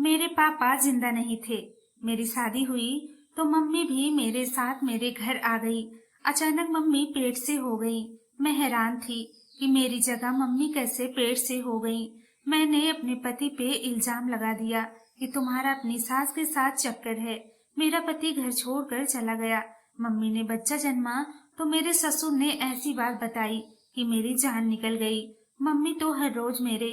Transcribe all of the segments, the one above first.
मेरे पापा जिंदा नहीं थे। मेरी शादी हुई तो मम्मी भी मेरे साथ मेरे घर आ गई। अचानक मम्मी पेट से हो गई। मैं हैरान थी कि मेरी जगह मम्मी कैसे पेट से हो गई। मैंने अपने पति पे इल्जाम लगा दिया कि तुम्हारा अपनी सास के साथ चक्कर है। मेरा पति घर छोड़कर चला गया। मम्मी ने बच्चा जन्मा तो मेरे ससुर ने ऐसी बात बताई कि मेरी जान निकल गई। मम्मी तो हर रोज मेरे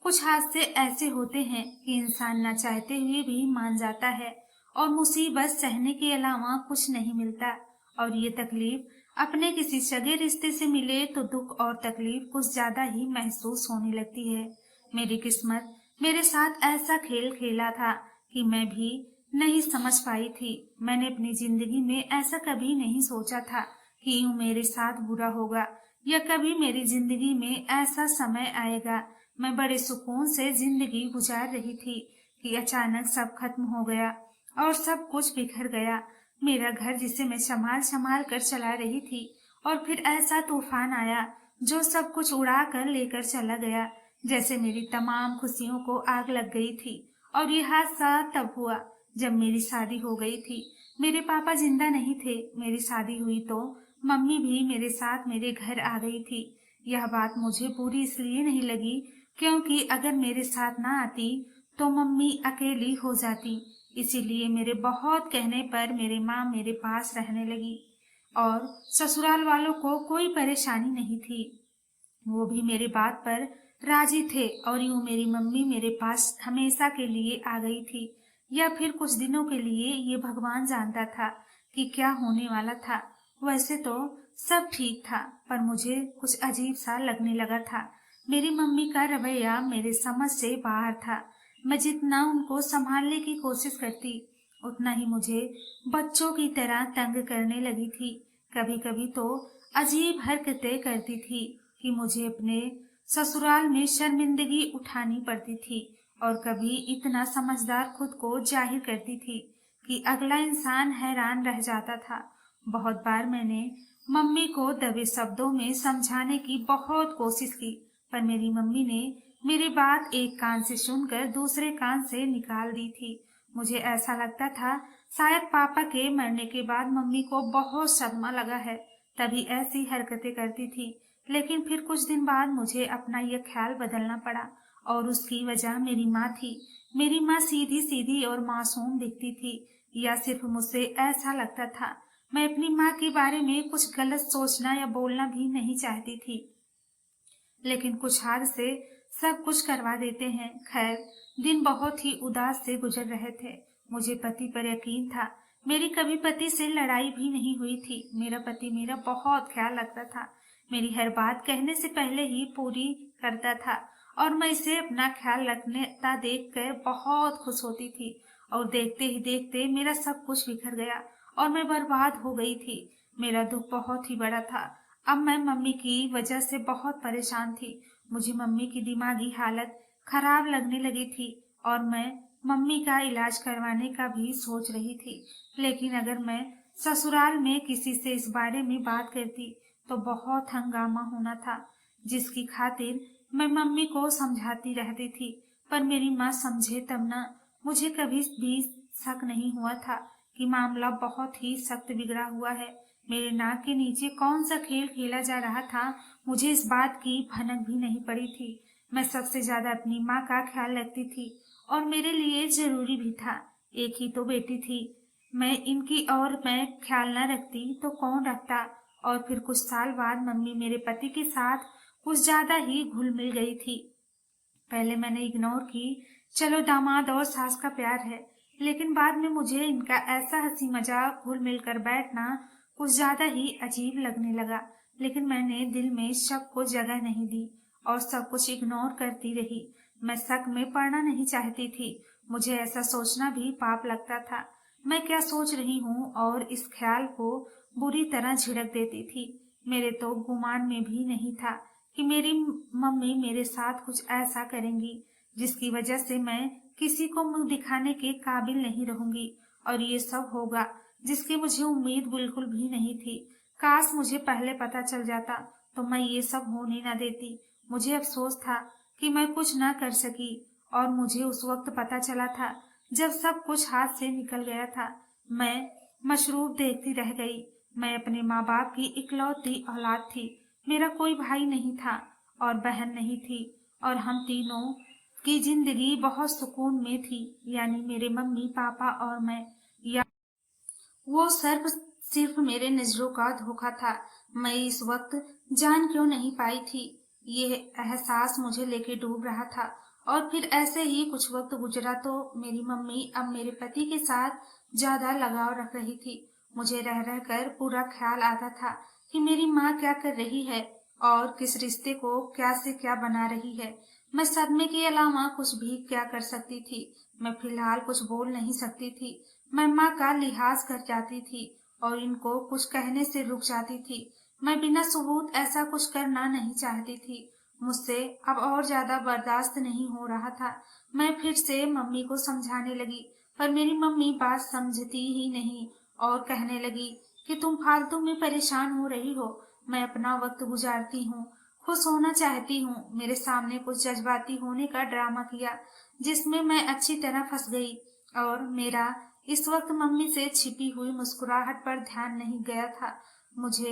कुछ हादसे ऐसे होते हैं कि इंसान न चाहते हुए भी मान जाता है और मुसीबत सहने के अलावा कुछ नहीं मिलता। और ये तकलीफ अपने किसी सगे रिश्ते से मिले तो दुख और तकलीफ कुछ ज्यादा ही महसूस होने लगती है। मेरी किस्मत मेरे साथ ऐसा खेल खेला था कि मैं भी नहीं समझ पाई थी। मैंने अपनी जिंदगी में ऐसा कभी नहीं सोचा था कि यूं मेरे साथ बुरा होगा या कभी मेरी जिंदगी में ऐसा समय आएगा। मैं बड़े सुकून से जिंदगी गुजार रही थी कि अचानक सब खत्म हो गया और सब कुछ बिखर गया। मेरा घर जिसे मैं संभाल संभाल कर चला रही थी और फिर ऐसा तूफान आया जो सब कुछ उड़ा कर लेकर चला गया। जैसे मेरी तमाम खुशियों को आग लग गई थी। और ये हादसा तब हुआ जब मेरी शादी हो गई थी। मेरे पापा जिंदा नहीं थे। मेरी शादी हुई तो मम्मी भी मेरे साथ मेरे घर आ गई थी। यह बात मुझे पूरी इसलिए नहीं लगी क्योंकि अगर मेरे साथ ना आती तो मम्मी अकेली हो जाती। इसीलिए मेरे बहुत कहने पर मेरी माँ मेरे पास रहने लगी और ससुराल वालों को कोई परेशानी नहीं थी। वो भी मेरी बात पर राजी थे और यूं मेरी मम्मी मेरे पास हमेशा के लिए आ गई थी या फिर कुछ दिनों के लिए, ये भगवान जानता था कि क्या होने वाला था। वैसे तो सब ठीक था पर मुझे कुछ अजीब सा लगने लगा था। मेरी मम्मी का रवैया मेरे समझ से बाहर था। मैं जितना उनको संभालने की कोशिश करती उतना ही मुझे बच्चों की तरह तंग करने लगी थी। कभी कभी तो अजीब हरकतें करती थी कि मुझे अपने ससुराल में शर्मिंदगी उठानी पड़ती थी और कभी इतना समझदार खुद को जाहिर करती थी कि अगला इंसान हैरान रह जाता था। बहुत बार मैंने मम्मी को दबे शब्दों में समझाने की बहुत कोशिश की पर मेरी मम्मी ने मेरी बात एक कान से सुनकर दूसरे कान से निकाल दी थी। मुझे ऐसा लगता था शायद पापा के मरने के बाद मम्मी को बहुत सदमा लगा है तभी ऐसी हरकतें करती थी। लेकिन फिर कुछ दिन बाद मुझे अपना यह ख्याल बदलना पड़ा और उसकी वजह मेरी माँ थी। मेरी माँ सीधी सीधी और मासूम दिखती थी या सिर्फ मुझसे ऐसा लगता था। मैं अपनी माँ के बारे में कुछ गलत सोचना या बोलना भी नहीं चाहती थी लेकिन कुछ हाथ से सब कुछ करवा देते हैं। खैर, दिन बहुत ही उदास से गुजर रहे थे। मुझे पति पर यकीन था। मेरी कभी पति से लड़ाई भी नहीं हुई थी। मेरा पति मेरा बहुत ख्याल रखता था। मेरी हर बात कहने से पहले ही पूरी करता था और मैं इसे अपना ख्याल रखता देखकर बहुत खुश होती थी। और देखते ही देखते मेरा सब कुछ बिखर गया और मैं बर्बाद हो गई थी। मेरा दुख बहुत ही बड़ा था। अब मैं मम्मी की वजह से बहुत परेशान थी। मुझे मम्मी की दिमागी हालत खराब लगने लगी थी और मैं मम्मी का इलाज करवाने का भी सोच रही थी। लेकिन अगर मैं ससुराल में किसी से इस बारे में बात करती तो बहुत हंगामा होना था जिसकी खातिर मैं मम्मी को समझाती रहती थी पर मेरी माँ समझे तब ना। मुझे कभी भी शक नहीं हुआ था कि मामला बहुत ही सख्त बिगड़ा हुआ है। मेरे नाक के नीचे कौन सा खेल खेला जा रहा था मुझे इस बात की भनक भी नहीं पड़ी थी। मैं सबसे ज्यादा अपनी माँ का ख्याल रखती थी और मेरे लिए जरूरी भी था। एक ही तो बेटी थी मैं इनकी और मैं ख्याल न रखती तो कौन रखता। और फिर कुछ साल बाद मम्मी मेरे पति के साथ कुछ ज्यादा ही घुल मिल गई थी। पहले मैंने इग्नोर की, चलो दामाद और सास का प्यार है। लेकिन बाद में मुझे इनका ऐसा हंसी मजाक घुल मिल कर बैठना कुछ ज्यादा ही अजीब लगने लगा। लेकिन मैंने दिल में शक को जगह नहीं दी और सब कुछ इग्नोर करती रही। मैं शक में पड़ना नहीं चाहती थी। मुझे ऐसा सोचना भी पाप लगता था। मैं क्या सोच रही हूँ और इस ख्याल को बुरी तरह झिड़क देती थी। मेरे तो गुमान में भी नहीं था कि मेरी मम्मी मेरे साथ कुछ ऐसा करेंगी जिसकी वजह से मैं किसी को मुंह दिखाने के काबिल नहीं रहूंगी। और ये सब होगा जिसकी मुझे उम्मीद बिल्कुल भी नहीं थी। काश मुझे पहले पता चल जाता तो मैं ये सब होने न देती। मुझे अफसोस था कि मैं कुछ न कर सकी और मुझे उस वक्त पता चला था जब सब कुछ हाथ से निकल गया था। मैं मशरूफ देखती रह गई। मैं अपने माँ बाप की इकलौती औलाद थी। मेरा कोई भाई नहीं था और बहन नहीं थी, और हम तीनों की जिंदगी बहुत सुकून में थी, यानी मेरे मम्मी पापा और मैं। या वो सिर्फ मेरे नजरों का धोखा था। मैं इस वक्त जान क्यों नहीं पाई थी। ये एहसास मुझे लेके डूब रहा था। और फिर ऐसे ही कुछ वक्त गुजरा तो मेरी मम्मी अब मेरे पति के साथ ज्यादा लगाव रख रही थी। मुझे रह रह कर पूरा ख्याल आता था कि मेरी माँ क्या कर रही है और किस रिश्ते को क्या से क्या बना रही है। मैं सदमे के अलावा कुछ भी क्या कर सकती थी। मैं फिलहाल कुछ बोल नहीं सकती थी। मैं माँ का लिहाज कर जाती थी और इनको कुछ कहने से रुक जाती थी। मैं बिना सबूत ऐसा कुछ करना नहीं चाहती थी। मुझसे अब और ज्यादा बर्दाश्त नहीं हो रहा था। मैं फिर से मम्मी को समझाने लगी, पर मेरी मम्मी बात समझती ही नहीं और कहने लगी कि तुम फालतू में परेशान हो रही हो। मैं अपना वक्त गुजारती हूँ, खुश होना चाहती हूँ। मेरे सामने कुछ जज्बाती होने का ड्रामा किया जिसमें मैं अच्छी तरह फंस गई, और मेरा इस वक्त मम्मी से छिपी हुई मुस्कुराहट पर ध्यान नहीं गया था। मुझे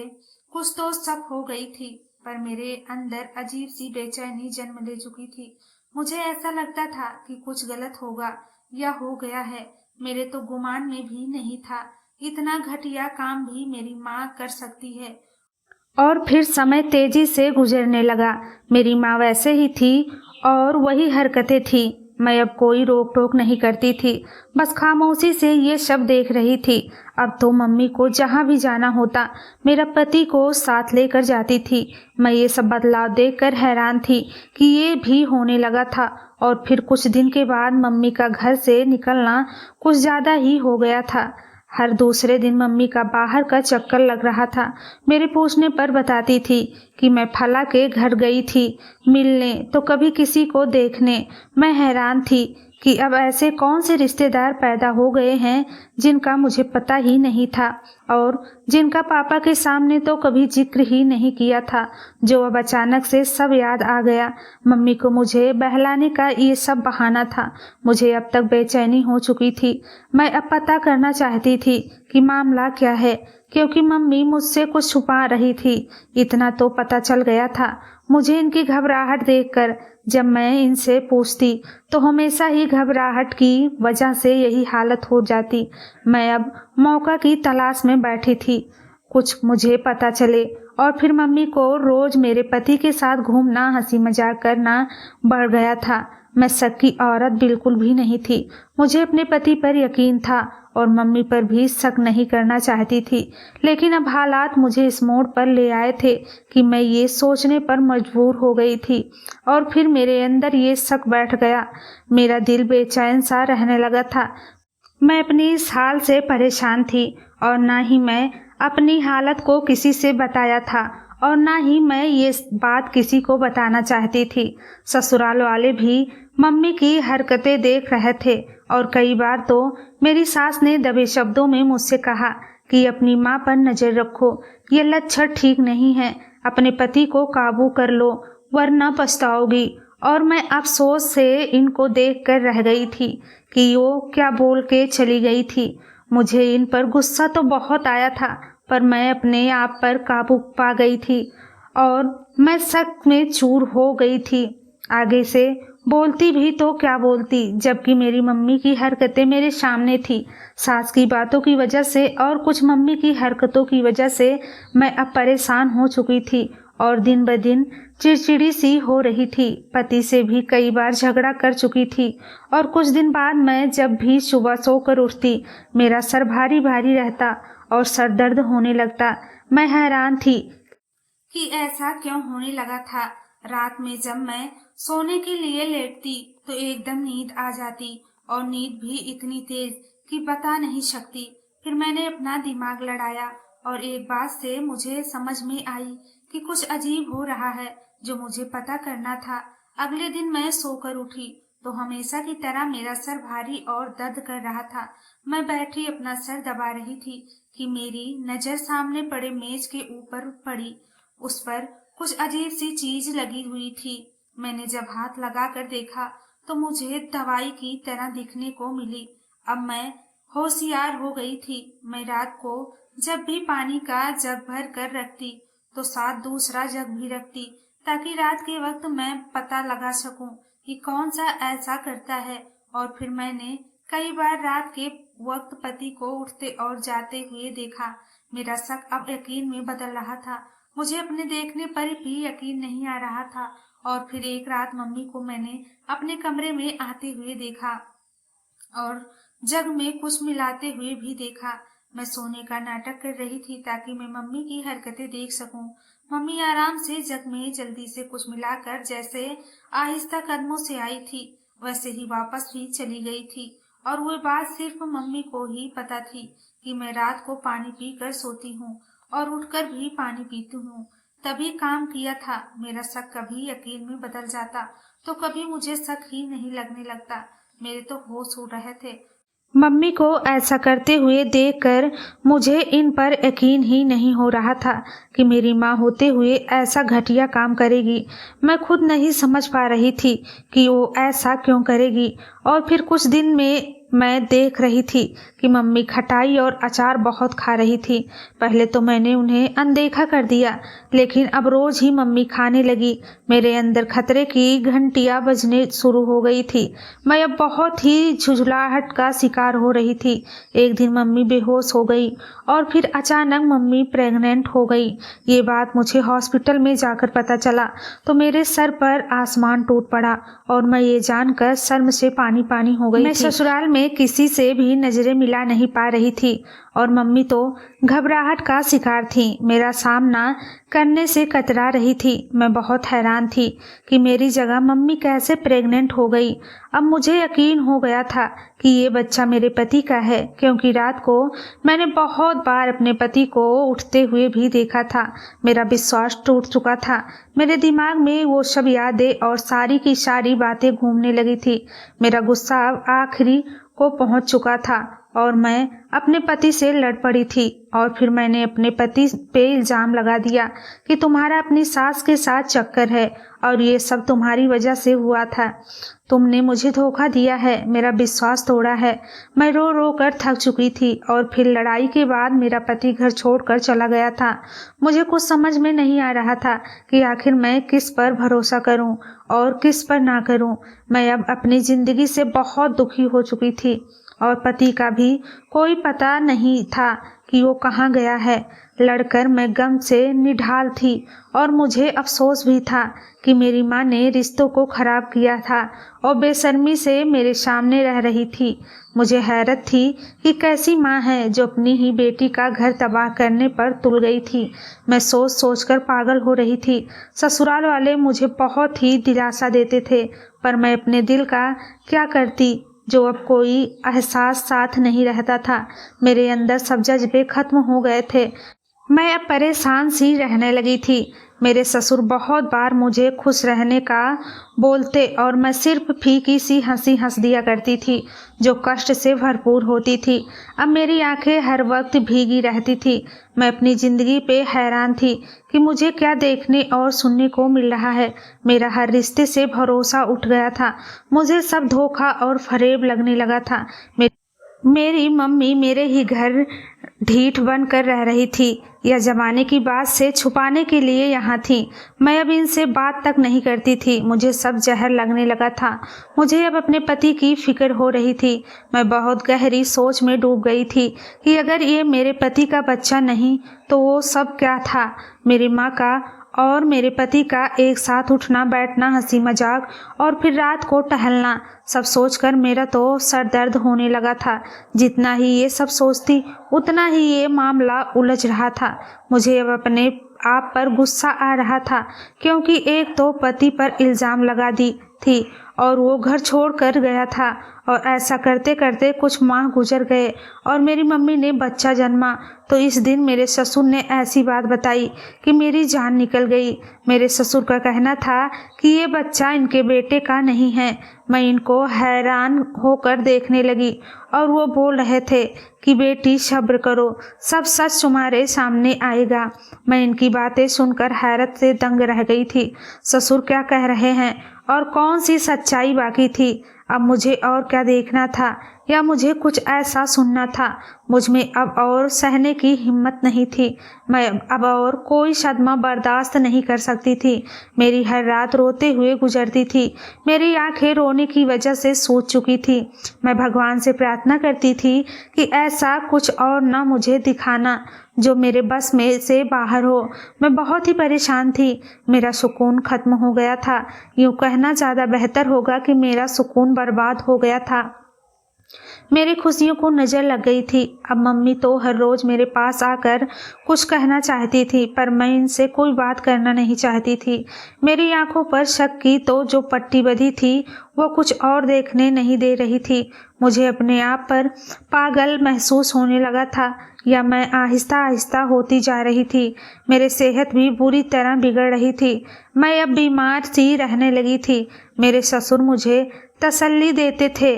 कुछ तो शक हो गई थी, पर मेरे अंदर अजीब सी बेचैनी जन्म ले चुकी थी। मुझे ऐसा लगता था कि कुछ गलत होगा या हो गया है। मेरे तो गुमान में भी नहीं था इतना घटिया काम भी मेरी माँ कर सकती है। और फिर समय तेजी से गुजरने लगा। मेरी माँ वैसे ही थी और वही हरकतें थी। मैं अब कोई रोक टोक नहीं करती थी, बस खामोशी से ये सब देख रही थी। अब तो मम्मी को जहाँ भी जाना होता मेरा पति को साथ लेकर जाती थी। मैं ये सब बदलाव देखकर हैरान थी कि ये भी होने लगा था। और फिर कुछ दिन के बाद मम्मी का घर से निकलना कुछ ज़्यादा ही हो गया था। हर दूसरे दिन मम्मी का बाहर का चक्कर लग रहा था। मेरे पूछने पर बताती थी कि मैं फला के घर गई थी मिलने, तो कभी किसी को देखने। मैं हैरान थी कि अब ऐसे कौन से रिश्तेदार पैदा हो गए हैं जिनका मुझे पता ही नहीं था और जिनका पापा के सामने तो कभी जिक्र ही नहीं किया था, जो अब अचानक से सब याद आ गया। मम्मी को मुझे बहलाने का ये सब बहाना था। मुझे अब तक बेचैनी हो चुकी थी। मैं अब पता करना चाहती थी कि मामला क्या है, क्योंकि मम्मी मुझसे कुछ छुपा रही थी। इतना तो पता चल गया था मुझे इनकी घबराहट देखकर। जब मैं इनसे पूछती तो हमेशा ही घबराहट की वजह से यही हालत हो जाती। मैं अब मौका की तलाश में बैठी थी, कुछ मुझे पता चले। और फिर मम्मी को रोज मेरे पति के साथ घूमना, हंसी मजाक करना बढ़ गया था। मैं शक की औरत बिल्कुल भी नहीं थी। मुझे अपने पति पर यकीन था और मम्मी पर भी शक नहीं करना चाहती थी। लेकिन अब हालात मुझे इस मोड़ पर ले आए थे कि मैं ये सोचने पर मजबूर हो गई थी, और फिर मेरे अंदर ये शक बैठ गया। मेरा दिल बेचैन सा रहने लगा था। मैं अपनी इस हाल से परेशान थी और ना ही मैं अपनी हालत को किसी से बताया था और ना ही मैं ये बात किसी को बताना चाहती थी। ससुराल वाले भी मम्मी की हरकतें देख रहे थे और कई बार तो मेरी सास ने दबे शब्दों में मुझसे कहा कि अपनी माँ पर नजर रखो, ये लक्षण ठीक नहीं है, अपने पति को काबू कर लो वरना पछताओगी। और मैं अफसोस से इनको देखकर रह गई थी कि वो क्या बोल के चली गई थी। मुझे इन पर गुस्सा तो बहुत आया था, पर मैं अपने आप पर काबू पा गई थी और मैं शक में चूर हो गई थी। आगे से बोलती भी तो क्या बोलती, जबकि मेरी मम्मी की हरकतें मेरे सामने थी। सास की बातों की वजह से और कुछ मम्मी की हरकतों की वजह से मैं अब परेशान हो चुकी थी और दिन ब दिन चिड़चिड़ी सी हो रही थी। पति से भी कई बार झगड़ा कर चुकी थी और कुछ दिन बाद मैं जब भी सुबह सोकर उठती मेरा सर भारी भारी रहता और सर दर्द होने लगता। मैं हैरान थी कि ऐसा क्यों होने लगा था। रात में जब मैं सोने के लिए लेटती तो एकदम नींद आ जाती, और नींद भी इतनी तेज कि बता नहीं सकती। फिर मैंने अपना दिमाग लड़ाया और एक बात से मुझे समझ में आई कि कुछ अजीब हो रहा है जो मुझे पता करना था। अगले दिन मैं सोकर उठी तो हमेशा की तरह मेरा सर भारी और दर्द कर रहा था। मैं बैठी अपना सर दबा रही थी कि मेरी नजर सामने पड़े मेज के ऊपर पड़ी। उस पर कुछ अजीब सी चीज लगी हुई थी। मैंने जब हाथ लगाकर देखा तो मुझे दवाई की तरह दिखने को मिली। अब मैं होशियार हो गई थी। मैं रात को जब भी पानी का जग भर कर रखती तो साथ दूसरा जग भी रखती, ताकि रात के वक्त मैं पता लगा सकूं कि कौन सा ऐसा करता है। और फिर मैंने कई बार रात के वक्त पति को उठते और जाते हुए देखा। मेरा शक अब यकीन में बदल रहा था। मुझे अपने देखने पर भी यकीन नहीं आ रहा था। और फिर एक रात मम्मी को मैंने अपने कमरे में आते हुए देखा और जग में कुछ मिलाते हुए भी देखा। मैं सोने का नाटक कर रही थी ताकि मैं मम्मी की हरकतें देख सकूं। मम्मी आराम से जग में जल्दी से कुछ मिलाकर जैसे आहिस्ता कदमों से आई थी वैसे ही वापस भी चली गई थी। और वो बात सिर्फ मम्मी को ही पता थी कि मैं रात को पानी पीकर सोती हूँ और उठकर भी पानी पीती हूँ। तभी काम किया था। मेरा शक कभी यकीन में बदल जाता तो कभी मुझे शक ही नहीं लगने लगता। मेरे तो होश उड़ रहे थे। मम्मी को ऐसा करते हुए देखकर मुझे इन पर यकीन ही नहीं हो रहा था कि मेरी माँ होते हुए ऐसा घटिया काम करेगी। मैं खुद नहीं समझ पा रही थी कि वो ऐसा क्यों करेगी। और फिर कुछ दिन में मैं देख रही थी कि मम्मी खटाई और अचार बहुत खा रही थी। पहले तो मैंने उन्हें अनदेखा कर दिया, लेकिन अब रोज ही मम्मी खाने लगी। मेरे अंदर खतरे की घंटियां बजने शुरू हो गई थी। मैं अब बहुत ही झुंझलाहट का शिकार हो रही थी। एक दिन मम्मी बेहोश हो गई और फिर अचानक मम्मी प्रेग्नेंट हो गई। ये बात मुझे हॉस्पिटल में जाकर पता चला तो मेरे सर पर आसमान टूट पड़ा और मैं ये जानकर शर्म से पानी पानी हो गई। मैं ससुराल में किसी से भी नजरें मिला नहीं पा रही थी और मम्मी तो घबराहट का शिकार थी। मेरा सामना करने से कतरा रही थी। मैं बहुत हैरान थी कि मेरी जगह मम्मी कैसे प्रेग्नेंट हो गई। अब मुझे यकीन हो गया था कि ये बच्चा मेरे पति का है, क्योंकि रात को मैंने बहुत बार अपने पति को उठते हुए भी देखा था। मेरा विश्वास टूट चुका था। मेरे दिमाग में वो सब यादें और सारी की सारी बातें घूमने लगी थी। मेरा गुस्सा अब आखिरी को पहुंच चुका था और मैं अपने पति से लड़ पड़ी थी। और फिर मैंने अपने पति पे इल्जाम लगा दिया कि तुम्हारा अपनी सास के साथ चक्कर है और ये सब तुम्हारी वजह से हुआ था। तुमने मुझे धोखा दिया है, मेरा विश्वास तोड़ा है। मैं रो रो कर थक चुकी थी और फिर लड़ाई के बाद मेरा पति घर छोड़कर चला गया था। मुझे कुछ समझ में नहीं आ रहा था कि आखिर मैं किस पर भरोसा करूं और किस पर ना करूं। मैं अब अपनी जिंदगी से बहुत दुखी हो चुकी थी और पति का भी कोई पता नहीं था कि वो कहाँ गया है। लड़कर मैं गम से निढाल थी और मुझे अफसोस भी था कि मेरी माँ ने रिश्तों को खराब किया था और बेशर्मी से मेरे सामने रह रही थी। मुझे हैरत थी कि कैसी माँ है जो अपनी ही बेटी का घर तबाह करने पर तुल गई थी। मैं सोच सोच कर पागल हो रही थी। ससुराल वाले मुझे बहुत ही दिलासा देते थे, पर मैं अपने दिल का क्या करती जो अब कोई एहसास साथ नहीं रहता था। मेरे अंदर सब जज्बे खत्म हो गए थे। मैं अब परेशान सी रहने लगी थी। मेरे ससुर बहुत बार मुझे खुश रहने का बोलते और मैं सिर्फ फीकी सी हंसी हंस दिया करती थी जो कष्ट से भरपूर होती थी। अब मेरी आंखें हर वक्त भीगी रहती थी। मैं अपनी जिंदगी पे हैरान थी कि मुझे क्या देखने और सुनने को मिल रहा है। मेरा हर रिश्ते से भरोसा उठ गया था। मुझे सब धोखा और फरेब लगने लगा था। मेरी मम्मी मेरे ही घर ढीठ बन कर रह रही थी या जमाने की बात से छुपाने के लिए यहाँ थी। मैं अब इनसे बात तक नहीं करती थी। मुझे सब जहर लगने लगा था। मुझे अब अपने पति की फिक्र हो रही थी। मैं बहुत गहरी सोच में डूब गई थी कि अगर ये मेरे पति का बच्चा नहीं तो वो सब क्या था। मेरी माँ का और मेरे पति का एक साथ उठना बैठना, हंसी मजाक और फिर रात को टहलना, सब सोचकर मेरा तो सर दर्द होने लगा था। जितना ही ये सब सोचती उतना ही ये मामला उलझ रहा था। मुझे अब अपने आप पर गुस्सा आ रहा था, क्योंकि एक तो पति पर इल्जाम लगा दी थी और वो घर छोड़ कर गया था और ऐसा करते करते कुछ माह गुजर गए और मेरी मम्मी ने बच्चा जन्मा। तो इस दिन मेरे ससुर ने ऐसी बात बताई कि मेरी जान निकल गई। मेरे ससुर का कहना था कि ये बच्चा इनके बेटे का नहीं है। मैं इनको हैरान होकर देखने लगी और वो बोल रहे थे कि बेटी सब्र करो, सब सच तुम्हारे सामने आएगा। मैं इनकी बातें सुनकर हैरत से दंग रह गई थी। ससुर क्या कह रहे हैं और कौन सी सच्चाई बाकी थी। अब मुझे और क्या देखना था या मुझे कुछ ऐसा सुनना था। मुझ में अब और सहने की हिम्मत नहीं थी। मैं अब और कोई सदमा बर्दाश्त नहीं कर सकती थी। मेरी हर रात रोते हुए गुजरती थी। मेरी आंखें रोने की वजह से सूज चुकी थी। मैं भगवान से प्रार्थना करती थी कि ऐसा कुछ और न मुझे दिखाना जो मेरे बस में से बाहर हो। मैं बहुत ही परेशान थी। मेरा सुकून खत्म हो गया था। यूँ कहना ज़्यादा बेहतर होगा कि मेरा सुकून बर्बाद हो गया था। मेरी खुशियों को नज़र लग गई थी। अब मम्मी तो हर रोज़ मेरे पास आकर कुछ कहना चाहती थी, पर मैं इनसे कोई बात करना नहीं चाहती थी। मेरी आंखों पर शक की तो जो पट्टी बंधी थी वो कुछ और देखने नहीं दे रही थी। मुझे अपने आप पर पागल महसूस होने लगा था, या मैं आहिस्ता आहिस्ता होती जा रही थी। मेरी सेहत भी बुरी तरह बिगड़ रही थी। मैं अब बीमार सी रहने लगी थी। मेरे ससुर मुझे तसल्ली देते थे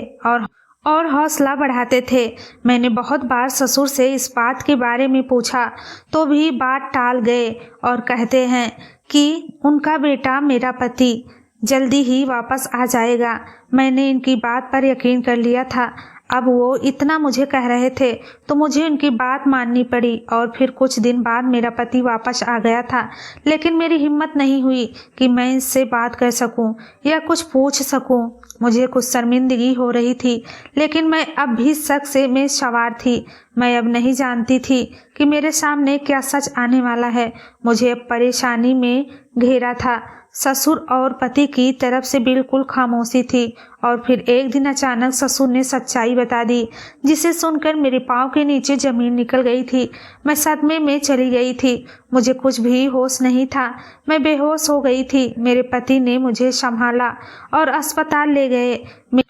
और हौसला बढ़ाते थे। मैंने बहुत बार ससुर से इस बात के बारे में पूछा तो भी बात टाल गए और कहते हैं कि उनका बेटा, मेरा पति, जल्दी ही वापस आ जाएगा। मैंने इनकी बात पर यकीन कर लिया था। अब वो इतना मुझे कह रहे थे तो मुझे उनकी बात माननी पड़ी और फिर कुछ दिन बाद मेरा पति वापस आ गया था। लेकिन मेरी हिम्मत नहीं हुई कि मैं इससे बात कर सकूं या कुछ पूछ सकूं। मुझे कुछ शर्मिंदगी हो रही थी, लेकिन मैं अब भी शक से में सवार थी। मैं अब नहीं जानती थी कि मेरे सामने क्या सच आने वाला है। मुझे अब परेशानी में घेरा था। ससुर और पति की तरफ से बिल्कुल खामोशी थी और फिर एक दिन अचानक ससुर ने सच्चाई बता दी, जिसे सुनकर मेरे पाँव के नीचे जमीन निकल गई थी। मैं सदमे में चली गई थी। मुझे कुछ भी होश नहीं था। मैं बेहोश हो गई थी। मेरे पति ने मुझे संभाला और अस्पताल ले गए।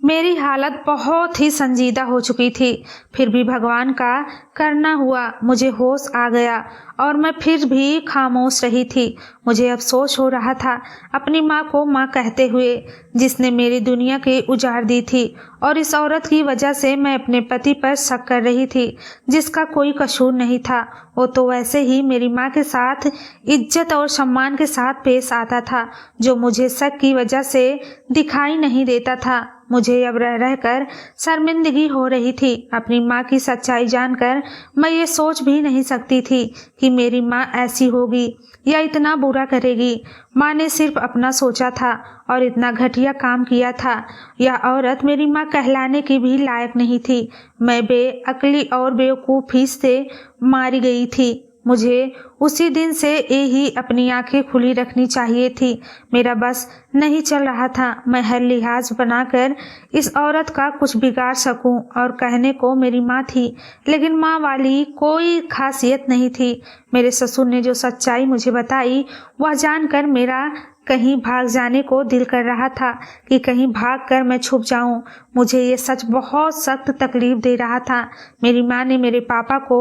मेरी हालत बहुत ही संजीदा हो चुकी थी। फिर भी भगवान का करना हुआ, मुझे होश आ गया और मैं फिर भी खामोश रही थी। मुझे अफसोस हो रहा था अपनी माँ को माँ कहते हुए, जिसने मेरी दुनिया के उजाड़ दी थी। और इस औरत की वजह से मैं अपने पति पर शक कर रही थी, जिसका कोई कसूर नहीं था। वो तो वैसे ही मेरी माँ के साथ इज्जत और सम्मान के साथ पेश आता था, जो मुझे शक की वजह से दिखाई नहीं देता था। मुझे अब रह रहकर शर्मिंदगी हो रही थी। अपनी माँ की सच्चाई जानकर मैं ये सोच भी नहीं सकती थी कि मेरी माँ ऐसी होगी या इतना बुरा करेगी। माँ ने सिर्फ अपना सोचा था और इतना घटिया काम किया था। यह औरत मेरी माँ कहलाने की भी लायक नहीं थी। मैं बेअक्ली और बेवकूफ़ी से मारी गई थी। मुझे उसी दिन से यही अपनी आंखें खुली रखनी चाहिए थी। मेरा बस नहीं चल रहा था। मैं हर लिहाज बनाकर इस औरत का कुछ बिगाड़ सकूं, और कहने को मेरी माँ थी, लेकिन माँ वाली कोई खासियत नहीं थी। मेरे ससुर ने जो सच्चाई मुझे बताई, वह जानकर मेरा कहीं भाग जाने को दिल कर रहा था कि कहीं भागकर मैं छुप जाऊं। मुझे ये सच बहुत सख्त तकलीफ दे रहा था। मेरी माँ ने मेरे पापा को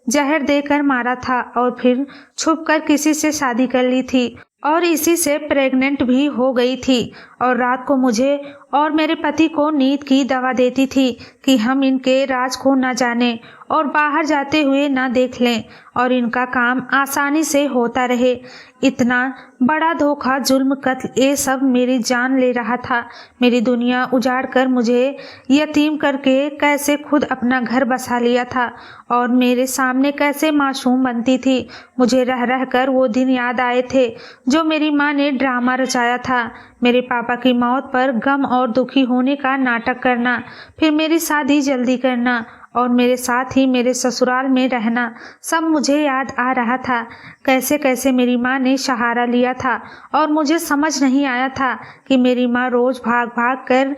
जहर देकर मारा था और फिर छुपकर किसी से शादी कर ली थी और इसी से प्रेग्नेंट भी हो गई थी। और रात को मुझे और मेरे पति को नींद की दवा देती थी कि हम इनके राज को न जानें और बाहर जाते हुए न देख लें और इनका काम आसानी से होता रहे। इतना बड़ा धोखा, जुल्म, कत्ल, ये सब मेरी जान ले रहा था। मेरी दुनिया उजाड़ कर मुझे यतीम करके कैसे खुद अपना घर बसा लिया था और मेरे सामने कैसे मासूम बनती थी। मुझे रह रह कर वो दिन याद आए थे जो मेरी माँ ने ड्रामा रचाया था। मेरे पापा की मौत पर गम और दुखी होने का नाटक करना, फिर मेरी शादी जल्दी करना और मेरे साथ ही मेरे ससुराल में रहना, सब मुझे याद आ रहा था। कैसे कैसे मेरी माँ ने सहारा लिया था और मुझे समझ नहीं आया था कि मेरी माँ रोज भाग भाग कर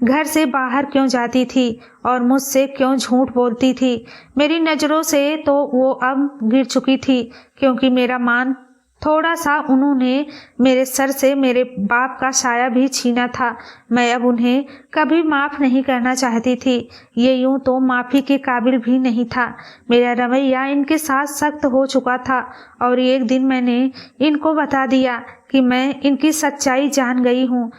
घर से बाहर क्यों जाती थी और मुझसे क्यों झूठ बोलती थी। मेरी नज़रों से तो वो अब गिर चुकी थी, क्योंकि मेरा मान थोड़ा सा उन्होंने मेरे सर से मेरे बाप का साया भी छीना था। मैं अब उन्हें कभी माफ़ नहीं करना चाहती थी। ये यूं तो माफ़ी के काबिल भी नहीं था। मेरा रवैया इनके साथ सख्त हो चुका था और एक दिन मैंने इनको बता दिया कि मैं इनकी सच्चाई जान गई हूँ।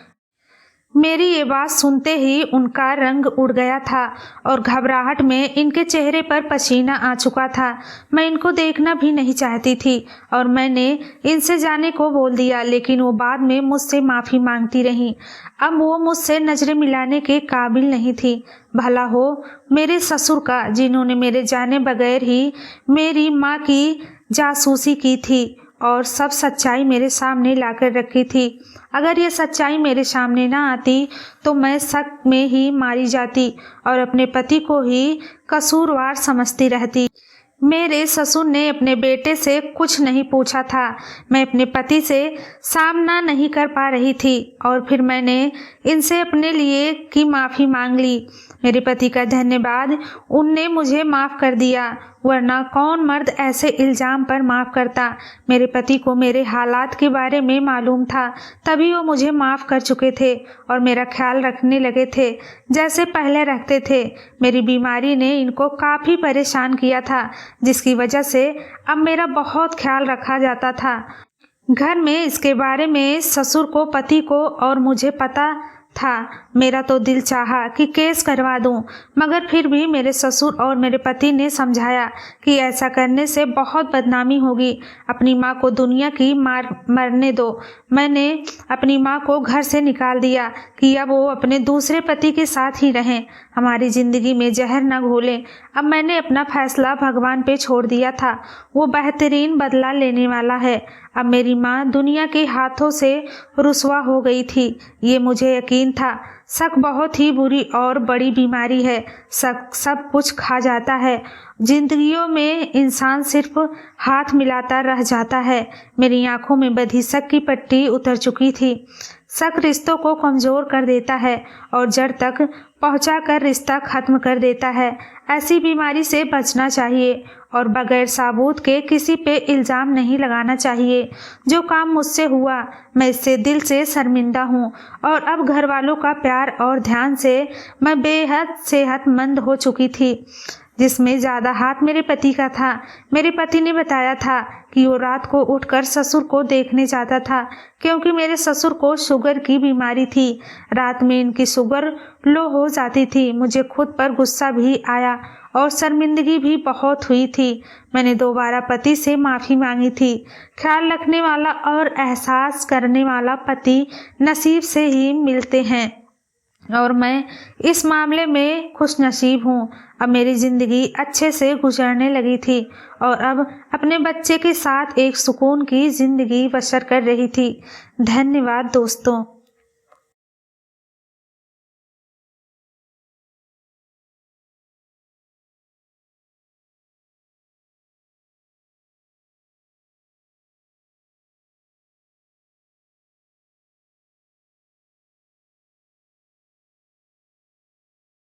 मेरी ये बात सुनते ही उनका रंग उड़ गया था और घबराहट में इनके चेहरे पर पसीना आ चुका था। मैं इनको देखना भी नहीं चाहती थी और मैंने इनसे जाने को बोल दिया, लेकिन वो बाद में मुझसे माफ़ी मांगती रहीं। अब वो मुझसे नज़रें मिलाने के काबिल नहीं थी। भला हो मेरे ससुर का, जिन्होंने मेरे जाने बगैर ही मेरी माँ की जासूसी की थी और सब सच्चाई मेरे सामने लाकर रखी थी। अगर ये सच्चाई मेरे सामने ना आती तो मैं शक में ही मारी जाती और अपने पति को ही कसूरवार समझती रहती। मेरे ससुर ने अपने बेटे से कुछ नहीं पूछा था। मैं अपने पति से सामना नहीं कर पा रही थी और फिर मैंने इनसे अपने लिए की माफ़ी मांग ली। मेरे पति का धन्यवाद, उनने मुझे माफ़ कर दिया, वरना कौन मर्द ऐसे इल्ज़ाम पर माफ़ करता। मेरे पति को मेरे हालात के बारे में मालूम था, तभी वो मुझे माफ़ कर चुके थे और मेरा ख्याल रखने लगे थे जैसे पहले रखते थे। मेरी बीमारी ने इनको काफ़ी परेशान किया था, जिसकी वजह से अब मेरा बहुत ख्याल रखा जाता था। घर में इसके बारे में ससुर को, पति को और मुझे पता था। मेरा तो दिल चाहा कि केस करवा दूं, मगर फिर भी मेरे ससुर और मेरे पति ने समझाया कि ऐसा करने से बहुत बदनामी होगी। अपनी माँ को दुनिया की मरने दो। मैंने अपनी माँ को घर से निकाल दिया कि अब वो अपने दूसरे पति के साथ ही रहें, हमारी ज़िंदगी में जहर न घोलें। अब मैंने अपना फैसला भगवान पे छोड़ दिया था, वो बेहतरीन बदला लेने वाला है। अब मेरी माँ दुनिया के हाथों से रुसवा हो गई थी, ये मुझे यकीन था। शक बहुत ही बुरी और बड़ी बीमारी है। शक सब कुछ खा जाता है। जिंदगियों में इंसान सिर्फ हाथ मिलाता रह जाता है। मेरी आंखों में बंधी शक की पट्टी उतर चुकी थी। शक रिश्तों को कमज़ोर कर देता है और जड़ तक पहुंचाकर रिश्ता खत्म कर देता है। ऐसी बीमारी से बचना चाहिए और बगैर सबूत के किसी पे इल्ज़ाम नहीं लगाना चाहिए। जो काम मुझसे हुआ, मैं इससे दिल से शर्मिंदा हूँ और अब घर वालों का प्यार और ध्यान से मैं बेहद सेहतमंद हो चुकी थी, जिसमें ज़्यादा हाथ मेरे पति का था। मेरे पति ने बताया था कि वो रात को उठकर ससुर को देखने जाता था, क्योंकि मेरे ससुर को शुगर की बीमारी थी। रात में इनकी शुगर लो हो जाती थी। मुझे खुद पर गुस्सा भी आया और शर्मिंदगी भी बहुत हुई थी। मैंने दोबारा पति से माफ़ी मांगी थी। ख्याल रखने वाला और एहसास करने वाला पति नसीब से ही मिलते हैं और मैं इस मामले में खुशनसीब हूँ। अब मेरी ज़िंदगी अच्छे से गुजरने लगी थी और अब अपने बच्चे के साथ एक सुकून की ज़िंदगी बसर कर रही थी। धन्यवाद दोस्तों।